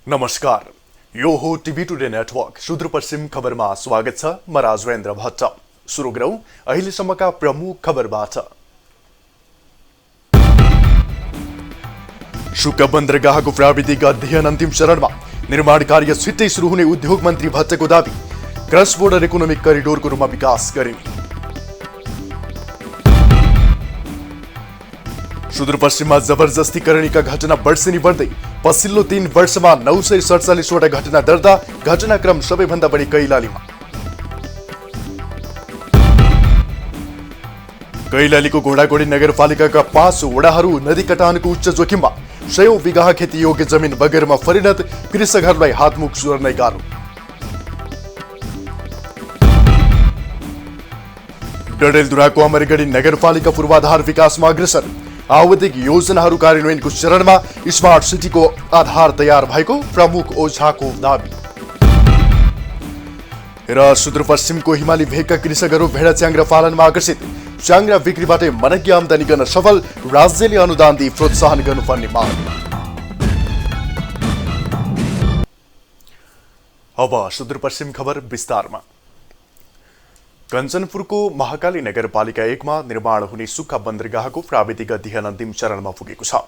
नमस्कार, यो हो टिभी टुडे नेटवर्क सुदूरपश्चिम खबरमा स्वागत छ। म राजवेन्द्र भट्ट। सुरु गरौं अहिलेसम्मका प्रमुख खबरबाट। शुक बन्दरगाहको प्राविधिक अध्ययन अन्तिम चरणमा, निर्माण कार्य छिट्टै सुरु हुने उद्योग मन्त्री भट्टको दावी। क्रस बोर्डर इकोनोमिक करिडोरको रूपमा विकास गरिने। सुदूरपश्चिममा जबरजस्तीकरणीका घटना वर्षेनी बढ्दै, पछिल्लो 3 वर्षमा 947 वटा घटना दर्ता। घटनाक्रम सबैभन्दा बढी कैलालीमा। कैलालीको घोडाघोडी नगरपालिकाका 5 वडाहरू नदी कटानको उच्च जोखिममा। 100 बिघा खेती योग्य जमिन बगैरमा परिणत, कृषकहरूलाई हातमुख जोड्नै गाह्रो। डडेलधुराको अमरगढी नगरपालिका पूर्वाधार विकासमा अग्रसर। आवधिक योजनाहरू कार्यान्वयनको चरणमा, स्मार्ट सिटीको आधार तयार भएको प्रमुख ओझाको दावी। र सुदूरपश्चिमको हिमाली भेगका कृषकहरू भेडा च्याङ्ग्रा पालनमा आकर्षित। च्याङ्ग्रा बिक्रीबाटै मनज्ञ आमदानी गर्न सफल। राज्यले अनुदान दिई प्रोत्साहन गर्नुपर्ने माग। अब सुदूरपश्चिम खबर विस्तारमा। कञ्चनपुरको महाकाली नगरपालिका 1 मा निर्माण हुने सुक्खा बन्दरगाहको प्राविधिक अध्ययन अन्तिम चरणमा पुगेको छ।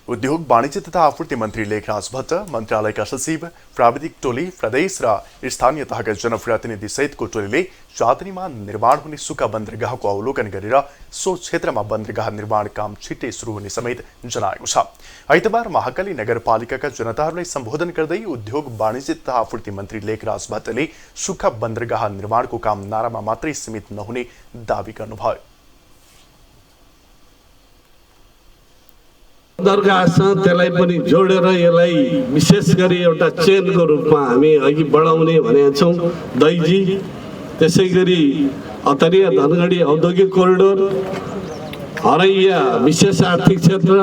उद्योग वाणिज्य तथा आपूर्ति मन्त्री लेखराज भट्ट, मन्त्रालयका सचिव, प्राविधिक टोली, प्रदेश र स्थानीय तहका जनप्रतिनिधि सहितको टोलीले चाँदनीमा निर्माण हुने सुक्खा बन्दरगाहको अवलोकन गरेर सो क्षेत्रमा बन्दरगाह निर्माण काम छिट्टै सुरु हुने समेत जनाएको छ। आइतबार महाकाली नगरपालिकाका जनताहरूलाई सम्बोधन गर्दै उद्योग वाणिज्य तथा आपूर्ति मन्त्री लेखराज भट्टले सुक्खा बन्दरगाह निर्माणको काम नारामा मात्रै सीमित नहुने दावी गर्नुभयो। बन्दरगाहसँग त्यसलाई पनि जोडेर यसलाई विशेष गरी एउटा चेनको रूपमा हामी अघि बढाउने भनेका छौँ। दैजी, त्यसै गरी अतरिया धनगढी औद्योगिक कोरिडोर, हरैया विशेष आर्थिक क्षेत्र,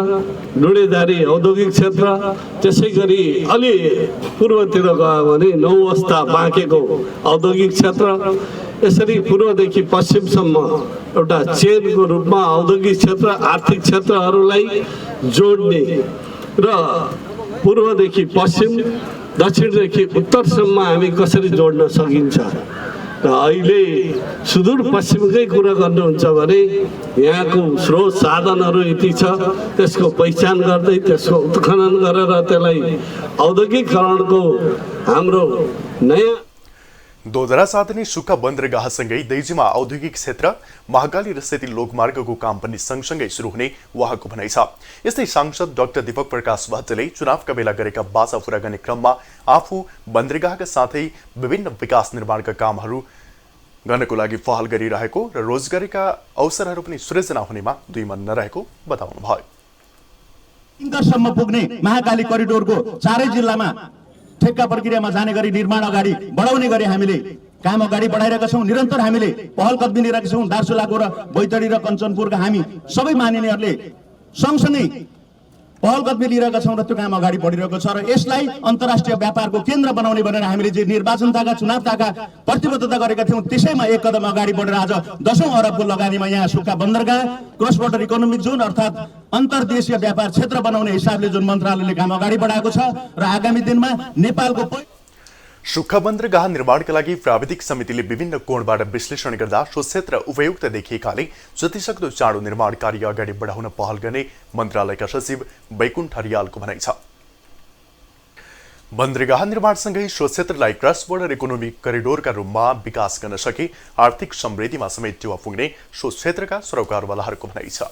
डुडेधारी औद्योगिक क्षेत्र, त्यसै गरी अलि पूर्वतिर गयो भने 9 अवस्था बाँकेको औद्योगिक क्षेत्र, यसरी पूर्वदेखि पश्चिमसम्म एउटा चेनको रूपमा औद्योगिक क्षेत्र, आर्थिक क्षेत्रहरूलाई जोड्ने र पूर्वदेखि पश्चिम, दक्षिणदेखि उत्तरसम्म हामी कसरी जोड्न सकिन्छ। र अहिले सुदूरपश्चिमकै कुरा गर्नुहुन्छ भने यहाँको स्रोत साधनहरू यति छ, त्यसको पहिचान गर्दै त्यसको उत्खनन गरेर त्यसलाई औद्योगिकरणको हाम्रो नयाँ दोधरा साधनी सुक्खा बन्दरगाहसँगै दैजीमा औद्योगिक क्षेत्र, महाकाली र सेती लोकमार्गको काम पनि सँगसँगै सुरु हुने उहाँको भनाइ छ। यस्तै सांसद डाक्टर दीपक प्रकाश भट्टले चुनावका बेला गरेका बाचा पूरा गर्ने क्रममा आफू बन्दरगाहका साथै विभिन्न विकास निर्माणका कामहरू गर्नको लागि पहल गरिरहेको र रोजगारीका अवसरहरू पनि सृजना हुनेमा दुई मन नरहेको बताउनुभयो। इन्टरसम्म पुग्ने महाकाली करिडोरको चारै जिल्लामा ठेक्का प्रक्रियामा जाने गरी निर्माण अगाडि बढाउने गरी हामीले काम अगाडि बढाइरहेका छौँ। निरन्तर हामीले पहल कदमी लिइरहेका छौँ। दार्चुलाको र बैतडी र कञ्चनपुरका हामी सबै मानिनेहरूले सँगसँगै पहल कदमी लिइरहेका छौँ र त्यो काम अगाडि बढिरहेको छ। र यसलाई अन्तर्राष्ट्रिय व्यापारको केन्द्र बनाउने भनेर हामीले जे निर्वाचनताका चुनावताका प्रतिबद्धता गरेका थियौँ, त्यसैमा एक कदम अगाडि बढेर आज 10औं अरबको लगानीमा यहाँ सुक्खा बन्दरगाह, क्रस बोर्डर इकोनोमिक जोन अर्थात् अन्तर्देशीय व्यापार क्षेत्र बनाउने हिसाबले जुन मन्त्रालयले काम अगाडि बढाएको छ र आगामी दिनमा नेपालको सुक्खा बन्दरगाह निर्माणका लागि प्राविधिक समितिले विभिन्न कोणबाट विश्लेषण गर्दा सो क्षेत्र उपयुक्त देखिएकाले जतिसक्दो चाँडो निर्माण कार्य अगाडि बढाउन पहल गर्ने मन्त्रालयका सचिव बैकुण्ठ हरियालको भनाइ छ। बन्दरगाह निर्माणसँगै सो क्षेत्रलाई क्रस बोर्डर इकोनोमिक करिडोरका रूपमा विकास गर्न सके आर्थिक समृद्धिमा समेत टेवा पुग्ने सो क्षेत्रका सरोकारवालाहरूको भनाइ छ।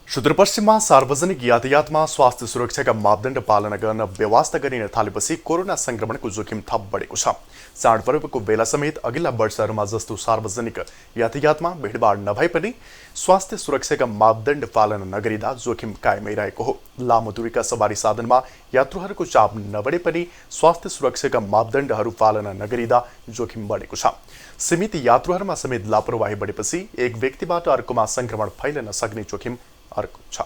सुदूरपश्चिममा सार्वजनिक यातायातमा स्वास्थ्य सुरक्षाका मापदण्ड पालना गर्न व्यवस्था गरिन थालेपछि कोरोना संक्रमणको जोखिम थप बढेको छ। चाडपर्वको बेला समेत अघिल्ला वर्षहरूमा जस्तो सार्वजनिक यातायातमा भिडभाड नभए पनि स्वास्थ्य सुरक्षाका मापदण्ड पालना नगरिँदा जोखिम कायमै रहेको हो। लामो दूरीका सवारी साधनमा यात्रुहरूको चाप नबढे पनि स्वास्थ्य सुरक्षाका मापदण्डहरू पालना नगरिँदा जोखिम बढेको छ। सीमित यात्रुहरूमा समेत लापरवाही बढेपछि एक व्यक्तिबाट अर्कोमा संक्रमण फैलन सक्ने जोखिम अर्को छ।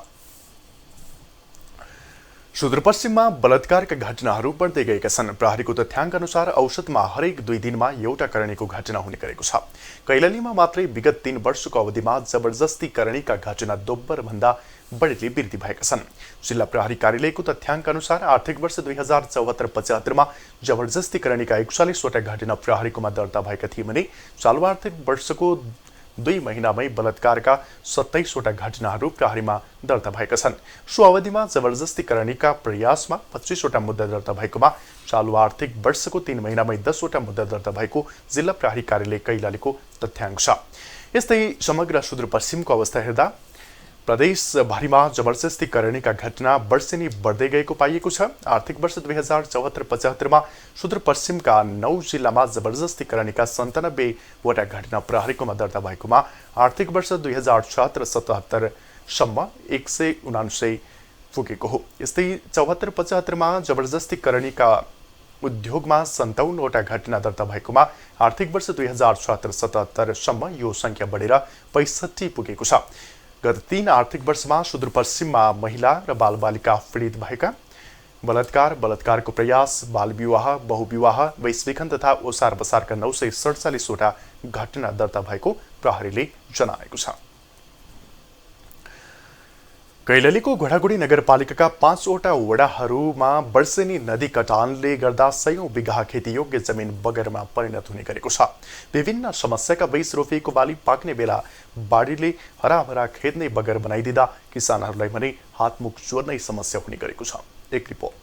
सुदूरपश्चिममा बलात्कारका घटनाहरू बढ्दै गएका छन्। प्रहरीको तथ्याङ्क अनुसार औसतमा हरेक 2 दिनमा एउटा करणीको घटना हुने गरेको छ। कैलालीमा मात्रै विगत 3 वर्षको अवधिमा जबरजस्ती करणीका घटना दोब्बरभन्दा बढीले वृद्धि भएका छन्। जिल्ला प्रहरी कार्यालयको तथ्याङ्क अनुसार आर्थिक वर्ष 2074-75 मा जबरजस्ती करणीका 41 वटा घटना प्रहरीकोमा दर्ता भएका थिए भने चालु आर्थिक वर्षको 2 महिनामै बलात्कारका 27 वटा घटनाहरू प्रहरीमा दर्ता भएका छन्। सो अवधिमा जबरजस्ती करणीका प्रयासमा 25 वटा मुद्दा दर्ता भएकोमा चालु आर्थिक वर्षको 3 महिनामै 10 वटा मुद्दा दर्ता भएको जिल्ला प्रहरी कार्यालय कैलालीको तथ्याङ्क छ। यस्तै समग्र सुदूरपश्चिमको अवस्था हेर्दा प्रदेशभरिमा जबरजस्ती करणीका घटना वर्षेनी बढ्दै गएको पाइएको छ। आर्थिक वर्ष 2074-75 मा सुदूरपश्चिमका 9 जिल्लामा जबरजस्ती करणीका 97 वटा घटना प्रहरीकोमा दर्ता भएकोमा आर्थिक वर्ष 2076-77 सम्म 179 पुगेको हो। यस्तै 74-75 मा जबरजस्ती करणीका उद्योगमा 57 वटा घटना दर्ता भएकोमा आर्थिक वर्ष 2076-77 सम्म यो संख्या बढेर 65 पुगेको छ। गत 3 आर्थिक वर्षमा सुदूरपश्चिममा महिला र बालबालिका पीडित भएका बलात्कार, बलात्कारको प्रयास, बालविवाह, बहुविवाह, वैश्विकन तथा ओसार बसारका 947 वटा घटना दर्ता भएको प्रहरीले जनाएको छ। कैलालीको घोडागुडी नगरपालिकाका 5 वटा वडाहरूमा वर्षेनी नदी कटानले गर्दा 100 बिघा खेतीयोग्य जमिन बगरमा परिणत हुने गरेको छ। विभिन्न समस्याका बीच रोपिएको बाली पाक्ने बेला बाढीले हराभरा खेत नै बगर बनाइदिँदा किसानहरूलाई भने हातमुख जोड्नै समस्या हुने गरेको छ। एक रिपोर्ट।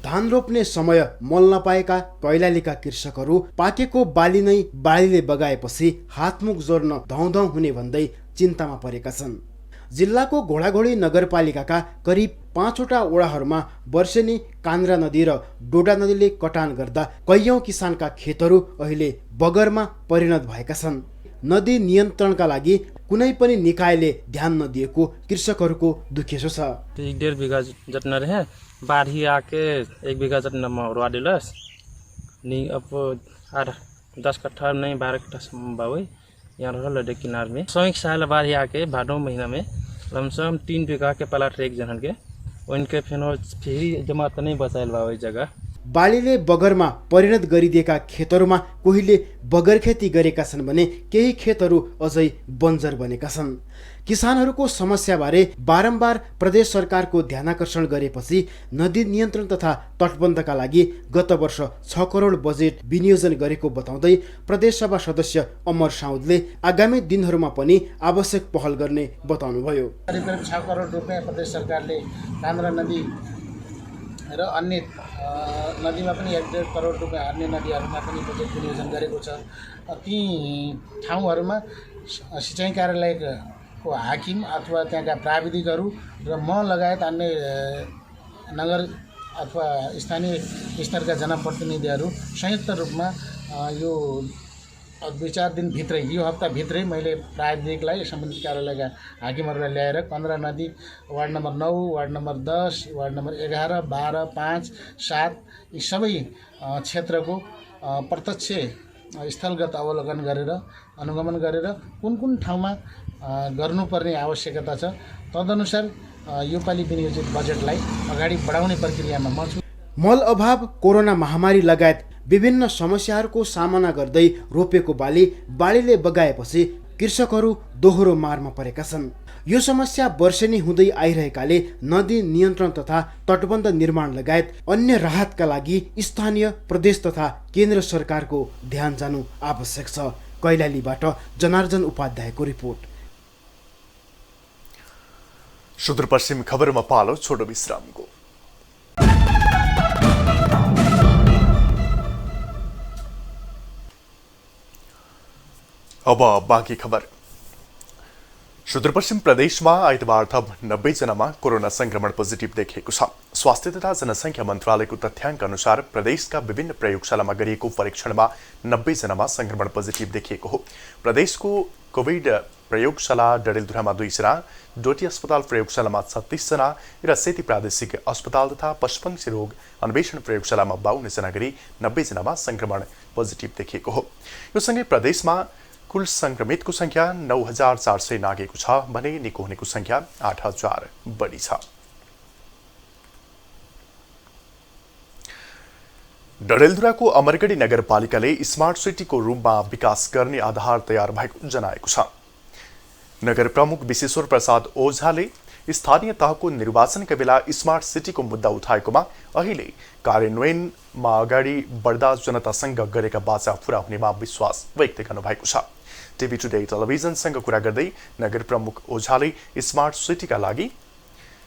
धान रोप्ने समय मल नपाएका कैलालीका कृषकहरू पाकेको बाली नै बाढीले बगाएपछि हातमुख जोड्न धौधौ हुने भन्दै चिन्तामा परेका छन्। जिल्लाको घोडाघोडी नगरपालिकाका करिब 5 वटा वडाहरूमा वर्षेनी कान्द्रा नदी र डोडा नदीले कटान गर्दा कैयौं किसानका खेतहरू अहिले बगरमा परिणत भएका छन्। नदी नियन्त्रणका लागि कुनै पनि निकायले ध्यान नदिएको कृषकहरूको दुखेसो छ। 1.5 बीघा जतना रहे, बाढ़ी आके 1 बीघा जतना में उड़वा दिलस। नहीं अब 10 कट्ठा नहीं 12 कट्ठा बावे यहाँ रहल लड़े किनार में। 100 साल बाढ़ी आके भादों महीना में लमसम 3 बीघा के प्लाट एक जनन के उनके फेरि जमात नहीं बचाइल बावे जगह। बालीले बगरमा परिणत गरिदिएका खेतहरूमा कोहीले बगर खेती गरेका छन् भने केही खेतहरू अझै बन्जर बनेका छन्। किसानहरूको समस्याबारे बारम्बार प्रदेश सरकारको ध्यानाकर्षण गरेपछि नदी नियन्त्रण तथा तटबन्धका लागि गत वर्ष 6 करोड बजेट विनियोजन गरेको बताउँदै प्रदेशसभा सदस्य अमर साउदले आगामी दिनहरूमा पनि आवश्यक पहल गर्ने बताउनुभयो। करिब 6 करोड रुपियाँ प्रदेश सरकारले कान्द्रा नदी र अन्य नदीमा पनि 1.5 करोड रुपियाँ अन्य नदीहरूमा पनि बजेट विनियोजन गरेको छ। ती ठाउँहरूमा सिँचाइ कार्यालयको हाकिम अथवा त्यहाँका प्राविधिकहरू र म लगायत अन्य नगर अथवा स्थानीय स्तरका जनप्रतिनिधिहरू संयुक्त रूपमा यो 2-4 दिनभित्रै यो हप्ताभित्रै मैले प्राविधिकलाई सम्बन्धित कार्यालयका हाकिमहरूलाई ल्याएर 15 नदी ward number 9, ward number 10, ward number 11, 12, 5, 7 यी सबै क्षेत्रको प्रत्यक्ष स्थलगत अवलोकन गरेर अनुगमन गरेर कुन कुन ठाउँमा गर्नुपर्ने आवश्यकता छ तदनुसार योपालि विनियोजित बजेटलाई अगाडि बढाउने प्रक्रियामा म छु। मल अभाव, कोरोना महामारी लगायत विभिन्न समस्याहरूको सामना गर्दै रोपेको बालीले बगाएपछि कृषकहरू दोहोरो मारमा परेका छन्। यो समस्या वर्षेनी हुँदै आइरहेकाले नदी नियन्त्रण तथा तटबन्ध निर्माण लगायत अन्य राहतका लागि स्थानीय, प्रदेश तथा केन्द्र सरकारको ध्यान जानु आवश्यक छ। कैलालीबाट जनार्जन उपाध्यायको रिपोर्ट। सुदूरपश्चिम खबरमा पालो छोटो विश्रामको। अब बाँकी खबर। सुदूरपश्चिम प्रदेशमा आइतबार थप 90 जनामा कोरोना संक्रमण पोजिटिभ देखिएको छ। स्वास्थ्य तथा जनसङ्ख्या मन्त्रालयको तथ्याङ्क अनुसार प्रदेशका विभिन्न प्रयोगशालामा गरिएको परीक्षणमा 90 जनामा संक्रमण पोजिटिभ देखिएको हो। प्रदेशको कोभिड प्रयोगशाला डडेलधुरामा 2 जना, डोटी अस्पताल प्रयोगशालामा 36 जना र सेती प्रादेशिक अस्पताल तथा पशुपक्षी रोग अन्वेषण प्रयोगशालामा 52 जना गरी 90 जनामा संक्रमण पोजिटिभ देखिएको हो। यो सँगै प्रदेशमा कुल संक्रमितको संख्या 9400 नागेको छ भने निको हुनेको संख्या 8000 बढी छ। डडेलधुराको अमरगढी नगरपालिकाले स्मार्ट सिटीको रूपमा विकास गर्ने आधार तयार भएको जनाएको छ। नगर प्रमुख विश्वेश्वर प्रसाद ओझाले स्थानीय तहको निर्वाचनका बेला स्मार्ट सिटीको मुद्दा उठाएकोमा अहिले कार्यान्वयनमा अगाडि बढ्दा जनतासँग गरेका बाचा पूरा हुनेमा विश्वास व्यक्त गर्नुभएको छ। टिभी टुडे टेलिभिजनसँग कुरा गर्दै नगर प्रमुख ओझाले स्मार्ट सिटीका लागि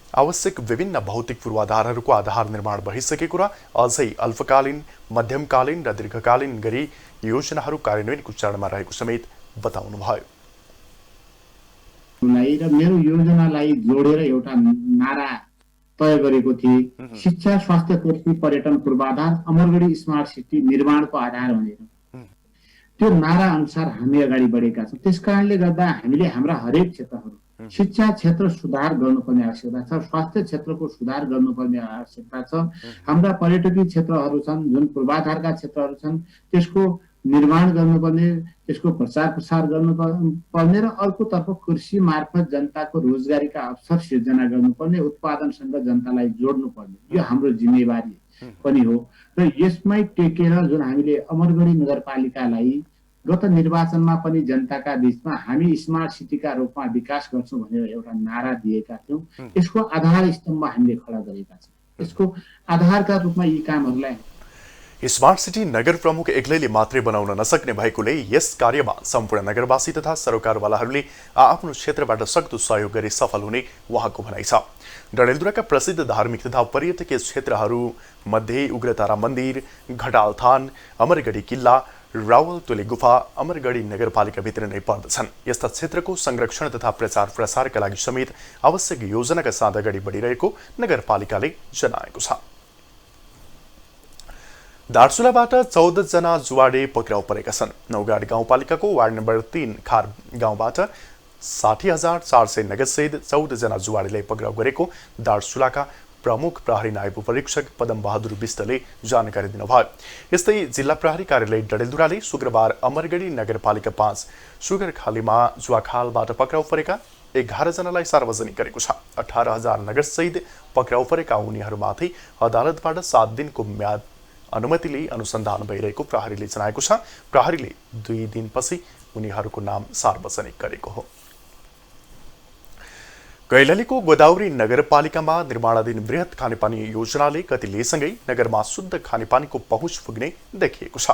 आवश्यक विभिन्न भौतिक पूर्वाधारहरूको आधार निर्माण भइसकेको र अझै अल्पकालीन, मध्यमकालीन र दीर्घकालीन गरी योजनाहरू कार्यान्वयनको चरणमा रहेको समेत बताउनुभयो। र मेरो योजनालाई जोडेर एउटा नारा तय गरेको थिए, शिक्षा, स्वास्थ्य, कृषि, पर्यटन पूर्वाधार, अमरगढी स्मार्ट सिटी निर्माणको आधार भनेर। त्यो नारा अनुसार हामी अगाडि बढेका छौँ। त्यसकारणले गर्दा हामीले हाम्रा हरेक क्षेत्रहरू, शिक्षा क्षेत्र सुधार गर्नुपर्ने आवश्यकता छ, स्वास्थ्य क्षेत्रको सुधार गर्नुपर्ने आवश्यकता छ, हाम्रा पर्यटकीय क्षेत्रहरू छन्, जुन पूर्वाधारका क्षेत्रहरू छन् त्यसको निर्माण गर्नुपर्ने, त्यसको प्रचार प्रसार गर्नुपर्ने र अर्कोतर्फ कृषि मार्फत जनताको रोजगारीका अवसर सिर्जना गर्नुपर्ने, उत्पादनसँग जनतालाई जोड्नुपर्ने, यो हाम्रो जिम्मेवारी पनि हो। र यसमै टेकेर जुन हामीले अमरगढी नगरपालिकालाई गत निर्वाचनमा पनि जनताका बीचमा हामी स्मार्ट सिटीका रूपमा विकास गर्छौँ भनेर एउटा नारा दिएका थियौँ, यसको आधार स्तम्भ हामीले खडा गरेका छौँ। यसको आधारका रूपमा यी कामहरूलाई स्मार्ट सिटी नगर प्रमुख एक्लैले मात्रै बनाउन नसक्ने भएकोले यस कार्यमा सम्पूर्ण नगरवासी तथा सरोकारवालाहरूले आफ्नो क्षेत्रबाट सक्दो सहयोग गरी सफल हुने उहाँको भनाइ छ। डडेलधुराका प्रसिद्ध धार्मिक तथा पर्यटकीय क्षेत्रहरू मध्ये उग्रतारा मन्दिर, घटाल थान, अमरगढी किल्ला, रावलतोले गुफा अमरगढी नगरपालिकाभित्र नै पर्दछन्। यस्ता क्षेत्रको संरक्षण तथा प्रचार प्रसारका लागि समेत आवश्यक योजनाका साथ अगाडि बढिरहेको नगरपालिकाले जनाएको छ। दार्चुलाबाट 14 जना जुवाडे पक्राउ परेका छन्। नौगाड गाउँपालिकाको वार्ड नम्बर 3 खार गाउँबाट 60,400 नगदसहित 14 जना जुवाडेलाई पक्राउ गरेको दार्चुलाका प्रमुख प्रहरी नायब परीक्षक पदम बहादुर विष्टले जानकारी दिनुभयो। यस्तै जिल्ला प्रहरी कार्यालय डडेलधुराले शुक्रबार अमरगढी नगरपालिका 5 सुगरखालीमा जुवाखालबाट पक्राउ परेका 11 जनालाई सार्वजनिक गरेको छ। 18,000 नगदसहित पक्राउ परेका उनीहरूमाथि अदालतबाट 7 दिनको म्याद अनुमतिले अनुसन्धान भइरहेको प्रहरीले जनाएको छ। प्रहरीले 2 दिनपछि उनीहरूको नाम सार्वजनिक गरेको हो। कैलालीको गोदावरी नगरपालिकामा निर्माणाधीन बृहत खानेपानी योजनाले गति लिएसँगै नगरमा शुद्ध खानेपानीको पहुँच पुग्ने देखिएको छ।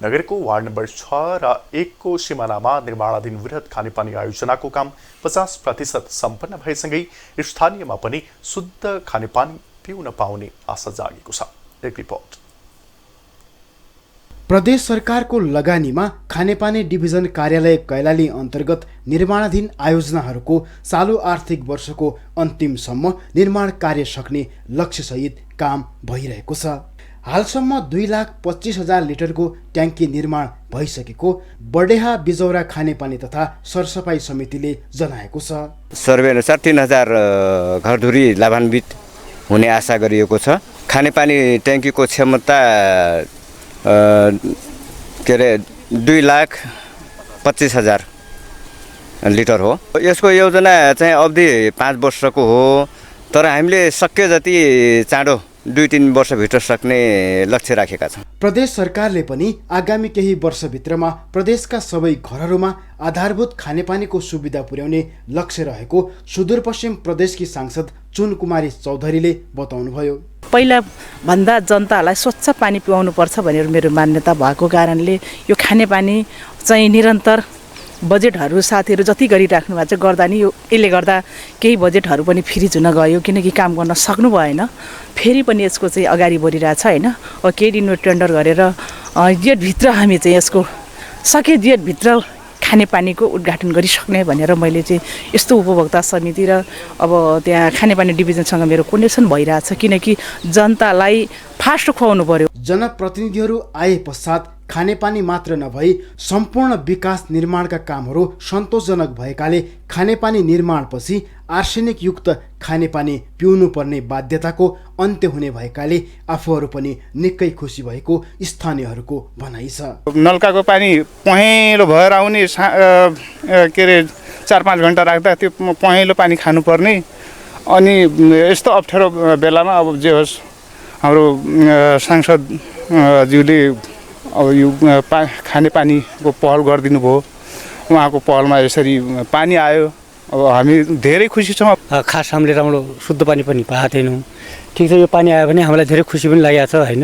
नगरको वार्ड नम्बर 6 र 1 को सिमानामा निर्माणाधीन बृहत खानेपानी आयोजनाको काम 50% सम्पन्न भएसँगै स्थानीयमा पनि शुद्ध खानेपानी पिउन पाउने आशा जागेको छ। एक रिपोर्ट। प्रदेश सरकारको लगानीमा खानेपानी डिभिजन कार्यालय कैलाली अन्तर्गत निर्माणाधीन आयोजनाहरूको चालू आर्थिक वर्षको अन्तिमसम्म निर्माण कार्य सक्ने लक्ष्यसहित काम भइरहेको छ। हालसम्म 2,25,000 लिटरको ट्याङ्की निर्माण भइसकेको बडेहा बिजौरा खानेपानी तथा सरसफाई समितिले जनाएको छ। सर्वे अनुसार 3,000 घरधुरी लाभान्वित हुने आशा गरिएको छ। खानेपानी ट्याङ्कीको क्षमता के अरे 2,25,000 लिटर हो। यसको योजना चाहिँ अवधि 5 वर्षको हो, तर हामीले सक्य जति चाँडो 2-3 वर्षभित्र सक्ने लक्ष्य राखेका छौँ। प्रदेश सरकारले पनि आगामी केही वर्षभित्रमा प्रदेशका सबै घरहरूमा आधारभूत खानेपानीको सुविधा पुर्याउने लक्ष्य रहेको सुदूरपश्चिम प्रदेशकी सांसद चुन कुमारी चौधरीले बताउनुभयो। पहिला भन्दा जनतालाई स्वच्छ पानी पिउनु पर्छ भनेर मेरो मान्यता भएको कारणले यो खानेपानी चाहिँ निरन्तर बजेटहरू साथीहरू जति गरिराख्नु भएको छ गर्दा नि यसले गर्दा केही बजेटहरू पनि फ्री हुन गयो, किनकि काम गर्न सक्नु भएन। फेरि पनि यसको चाहिँ अगाडि बढिरहेछ हैन। केही दिन टेन्डर गरेर जेठभित्र हामी चाहिँ यसको सके जेठभित्र खानेपानीको उद्घाटन गरिसक्ने भनेर मैले चाहिँ यस्तो उपभोक्ता समिति र अब त्यहाँ खानेपानी डिभिजनसँग मेरो कनेक्सन भइरहेछ, किनकि जनतालाई फास्ट खुवाउनु पर्यो। जनप्रतिनिधिहरू आए पश्चात खानेपानी मात्र नभई सम्पूर्ण विकास निर्माणका कामहरू सन्तोषजनक भएकाले खानेपानी निर्माणपछि आर्सेनिक युक्त खानेपानी पिउनु पर्ने बाध्यताको अन्त्य हुने भएकाले आफूहरू पनि निकै खुसी भएको स्थानीयहरूको भनाइ छ। नलकाको पानी पहेँलो भएर आउने के अरे 4-5 घन्टा राख्दा त्यो पहेँलो पानी खानुपर्ने, अनि यस्तो अप्ठ्यारो बेलामा अब जे होस् हाम्रो सांसद ज्यूले अब यो खानेपानीको पहल गरिदिनु भयो। उहाँको पहलमा यसरी पानी आयो, अब हामी धेरै खुसी छौँ। खास हामीले राम्रो शुद्ध पानी पनि पाएको थिएनौँ। ठिक छ, यो पानी आयो भने हामीलाई धेरै खुसी पनि लागेको छ होइन।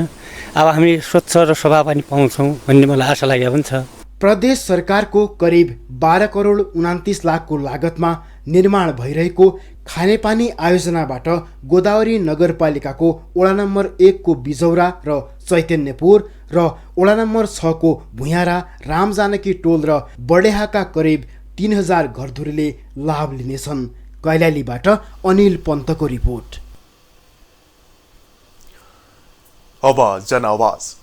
अब हामी स्वच्छ र सफा पानी पाउँछौँ भन्ने मलाई आशा लागेको पनि छ। प्रदेश सरकारको करिब 12 करोड 29 लाखको लागतमा निर्माण भइरहेको खानेपानी आयोजनाबाट गोदावरी नगरपालिकाको वडा नम्बर 1 को बिजौरा र चैतन्यपुर र वडा नम्बर 6 को भुयारा, रामजानकी टोल र बडेहाका करिब 3000 घरधुरीले लाभ लिनेछन्। कैलालीबाट अनिल पन्तको रिपोर्ट। अब जनआवाज।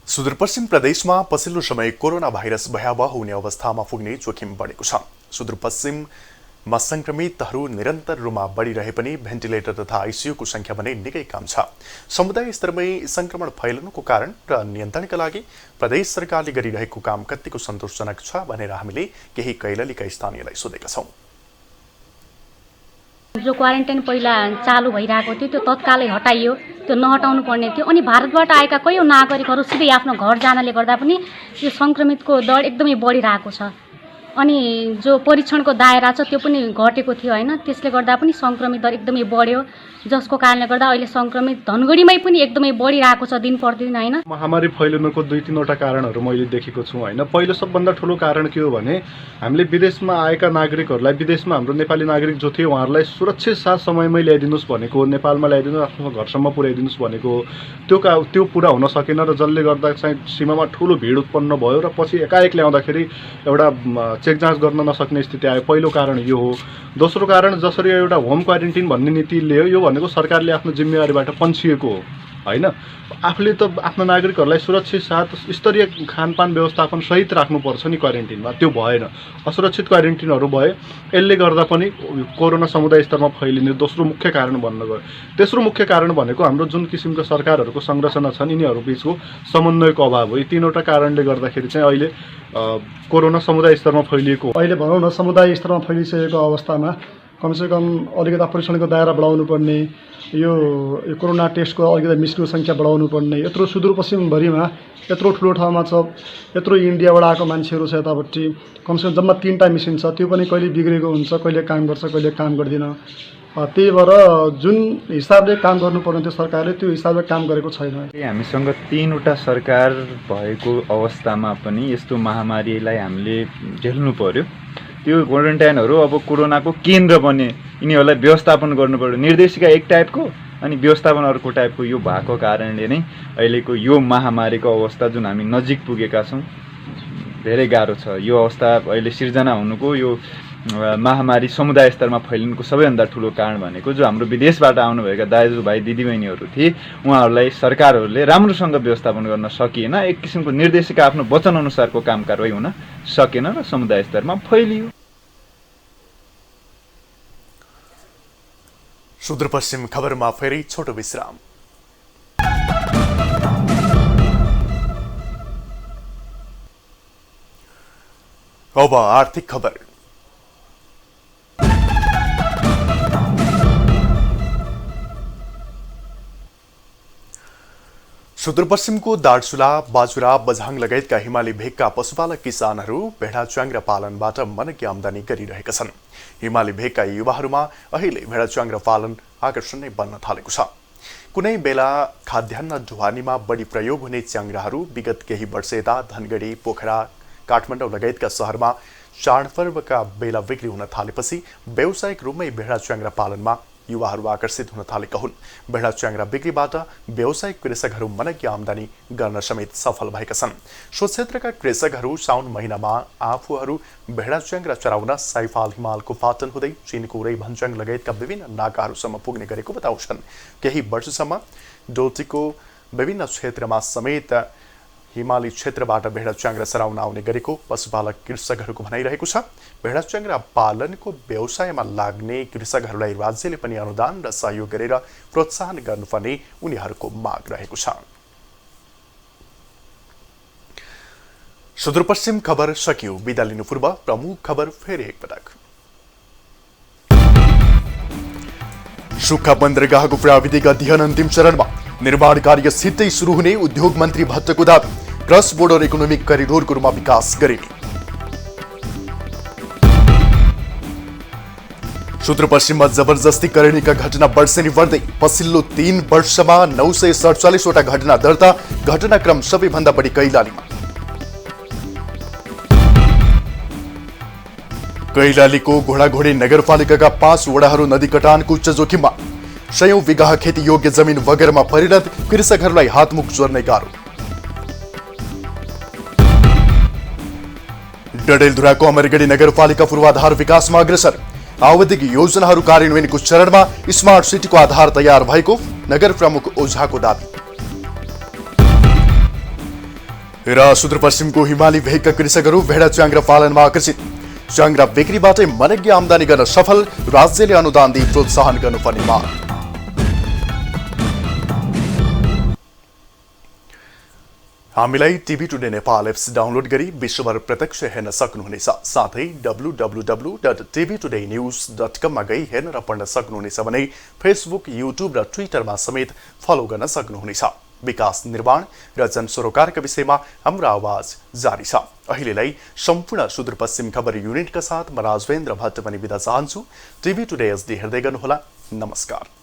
सुदूरपश्चिम प्रदेशमा पछिल्लो समय कोरोना भाइरस भयावह हुने अवस्थामा पुग्ने जोखिम बढेको छ। सुदूरपश्चिममा संक्रमितहरू निरन्तर रूपमा बढिरहे पनि भेन्टिलेटर तथा आइसियूको संख्या भने निकै कम छ। समुदाय स्तरमै संक्रमण फैलनुको कारण र नियन्त्रणका लागि प्रदेश सरकारले गरिरहेको काम कतिको सन्तोषजनक छ भनेर हामीले केही कैलालीका स्थानीयलाई सोधेका छौं। जो क्वारेन्टाइन पहिला चालू भइरहेको थियो त्यो तत्कालै हटाइयो, त्यो नहटाउनु पर्ने थियो। अनि भारतबाट आएका कयौं नागरिकहरू सिधै आफ्नो घर जानले गर्दा पनि यो संक्रमितको दर एकदमै बढिरहेको छ। अनि जो परीक्षणको दायरा छ त्यो पनि घटेको थियो होइन। त्यसले गर्दा पनि संक्रमित दर एकदमै बढ्यो, जसको कारणले गर्दा अहिले संक्रमित धनगढीमै पनि एकदमै बढिरहेको छ दिन प्रतिदिन होइन। महामारी फैलिनुको 2-3वटा कारणहरू मैले देखेको छु होइन। पहिलो सबभन्दा ठुलो कारण के हो भने हामीले विदेशमा आएका नागरिकहरूलाई, विदेशमा हाम्रो नेपाली नागरिक जो थिए उहाँहरूलाई सुरक्षित साथ समयमै ल्याइदिनुस् भनेको, नेपालमा ल्याइदिनु आफ्नो घरसम्म पुर्याइदिनुस् भनेको त्यो पुरा हुन सकेन र जसले गर्दा चाहिँ सीमामा ठुलो भिड उत्पन्न भयो र पछि एकाएक ल्याउँदाखेरि एउटा चेक जाँच गर्न नसक्ने स्थिति आयो। पहिलो कारण यो हो। दोस्रो कारण जसरी एउटा होम क्वारेन्टिन भन्ने नीति ल्यायो, यो भनेको सरकारले आफ्नो जिम्मेवारीबाट पन्छिएको हो होइन। आफूले त आफ्नो नागरिकहरूलाई सुरक्षित साथ स्तरीय खानपान व्यवस्थापन सहित राख्नुपर्छ नि क्वारेन्टिनमा, त्यो भएन। असुरक्षित क्वारेन्टिनहरू भए, यसले गर्दा पनि कोरोना समुदाय स्तरमा फैलिने दोस्रो मुख्य कारण बन्न गयो। तेस्रो मुख्य कारण भनेको हाम्रो जुन किसिमका सरकारहरूको संरचना छन् यिनीहरू बीचको समन्वयको अभाव हो। यी 3वटा कारणले गर्दाखेरि चाहिँ अहिले कोरोना समुदाय स्तरमा फैलिएको। अहिले भनौँ न समुदाय स्तरमा फैलिसकेको अवस्थामा कमसेकम अलिकति परीक्षणको दायरा बढाउनु पर्ने, यो कोरोना टेस्टको अलिकति मिसको सङ्ख्या बढाउनु पर्ने। यत्रो सुदूरपश्चिमभरिमा यत्रो ठुलो ठाउँमा छ, यत्रो इन्डियाबाट आएको मान्छेहरू छ यतापट्टि, कमसेकम जम्मा 3टा मिसिन छ, त्यो पनि कहिले बिग्रेको हुन्छ, कहिले काम गर्छ, कहिले काम गर्दैन। त्यही भएर जुन हिसाबले काम गर्नुपर्ने थियो सरकारले त्यो हिसाबले काम गरेको छैन। हामीसँग 3वटा सरकार भएको अवस्थामा पनि यस्तो महामारीलाई हामीले झेल्नु पर्यो। त्यो क्वारेन्टाइनहरू अब कोरोनाको केन्द्र बने, यिनीहरूलाई व्यवस्थापन गर्नु पर्यो। निर्देशिका एक टाइपको अनि व्यवस्थापन अर्को टाइपको यो भएको कारणले नै अहिलेको यो महामारीको अवस्था जुन हामी नजिक पुगेका छौँ धेरै गाह्रो छ। यो अवस्था अहिले सिर्जना हुनुको, यो महामारी समुदाय स्तरमा फैलिनुको सबैभन्दा ठुलो कारण भनेको जो हाम्रो विदेशबाट आउनुभएका दाजुभाइ दिदीबहिनीहरू थिए, उहाँहरूलाई सरकारहरूले राम्रोसँग व्यवस्थापन गर्न सकिएन। एक किसिमको निर्देशिका आफ्नो वचनअनुसारको काम कारवाही हुन सकेन र समुदाय स्तरमा फैलियो। सुदूरपश्चिम खबरमा फेरि छोटो विश्राम। अब आर्थिक खबर। सुदूरपश्चिमको दार्चुला, बाजुरा, बझाङ लगायतका हिमाली भेगका पशुपालक किसानहरू भेडाच्वाङ्ग्रा पालनबाट मनकी आमदानी गरिरहेका छन्। हिमाली भेगका युवाहरूमा अहिले भेडाच्वाङ्ग्रा पालन आकर्षण नै बन्न थालेको छ। कुनै बेला खाद्यान्न ढुवानीमा बढी प्रयोग हुने च्याङ्ग्राहरू विगत केही वर्ष यता धनगढी, पोखरा, काठमाडौँ लगायतका सहरमा चाडपर्वका बेला बिक्री हुन थालेपछि व्यावसायिक रूपमै भेडाच्वाङ्ग्रा पालनमा युवाहरू आकर्षित हुन थालेका हुन्। भेडाच्वाङ्ग्रा बिक्रीबाट व्यावसायिक कृषकहरू मनकी आमदानी गर्न समेत सफल भएका छन्। सो क्षेत्रका कृषकहरू साउन महिनामा आफूहरू भेडाच्वाङ्ग्रा चराउन साइफाल हिमालको पाटन हुँदै चिनकुरै, भन्ज्याङ लगायतका विभिन्न नाकाहरूसम्म पुग्ने गरेको बताउँछन्। केही वर्षसम्म डोल्टीको विभिन्न क्षेत्रमा समेत हिमाली क्षेत्रबाट भेडाच्वाङ्ग्रा चराउन आउने गरेको पशुपालक कृषकहरूको भनाइरहेको छ। भेडाच्वाङ्ग्रा पालनको व्यवसायमा लाग्ने कृषकहरूलाई राज्यले पनि अनुदान र सहयोग गरेर प्रोत्साहन गर्नुपर्ने उनीहरूको माग रहेको छ। सुदूरपश्चिम खबर सकियो। बिदा लिनु पूर्व प्रमुख खबर फेरि एकपटक। सुक्खा बन्दरगाहको प्राविधिक अध्ययन अन्तिम चरणमा। निर्माण कार्य छिट्टै सुरु हुने उद्योग मन्त्री भट्टको दाबी। क्रस बोर्डर इकोनोमिक करिडोरको रूपमा विकास गरिने। सुदूरपश्चिममा जबरजस्ती करणीका घटना वर्षेनी बढ्दै। पछिल्लो 3 वर्षमा 947 वटा घटना दर्ता। घटनाक्रम सबैभन्दा बढी कैलालीमा। कैलालीको घोडाघोडी नगरपालिकाका 5 वडाहरू नदी कटानको उच्च जोखिममा। 100 बिघा खेती योग्य जमिन बगेरमा परिणत। कृषकहरूलाई हातमुख जोड्ने गाह्रो। डडेलधुराको अमरगढी नगरपालिका पूर्वाधार विकासमा अग्रसर। आवधिक योजनाहरू कार्यान्वयनको चरणमा। स्मार्ट सिटीको आधार तयार भएको नगर प्रमुख ओझाको दाबी। र सुदूरपश्चिमको हिमाली भेगका कृषकहरू भेडा च्याङ्ग्रा पालनमा आकर्षित। च्याङ्ग्रा बिक्रीबाटै मनज्ञ आमदानी गर्न सफल। राज्यले अनुदान दिई प्रोत्साहन गर्नुपर्ने माग। हामीलाई TV today Nepal apps download गरी विश्वभर प्रत्यक्ष हेर्न सक्नुहुनेछ। साथै www.tvtoday.news.com मा गई हेर्न र पढ्न सक्नुहुनेछ भने फेसबुक, युट्युब र ट्विटरमा समेत फलो गर्न सक्नुहुनेछ। विकास निर्माण र जनसरोकारका विषयमा हाम्रो आवाज जारी छ। अहिलेलाई सम्पूर्ण सुदूरपश्चिम खबर युनिटका साथ म राजवेन्द्र भट्ट पनि बिदा चाहन्छु। टिभी टुडे एचडी हेर्दै गर्नुहोला। नमस्कार।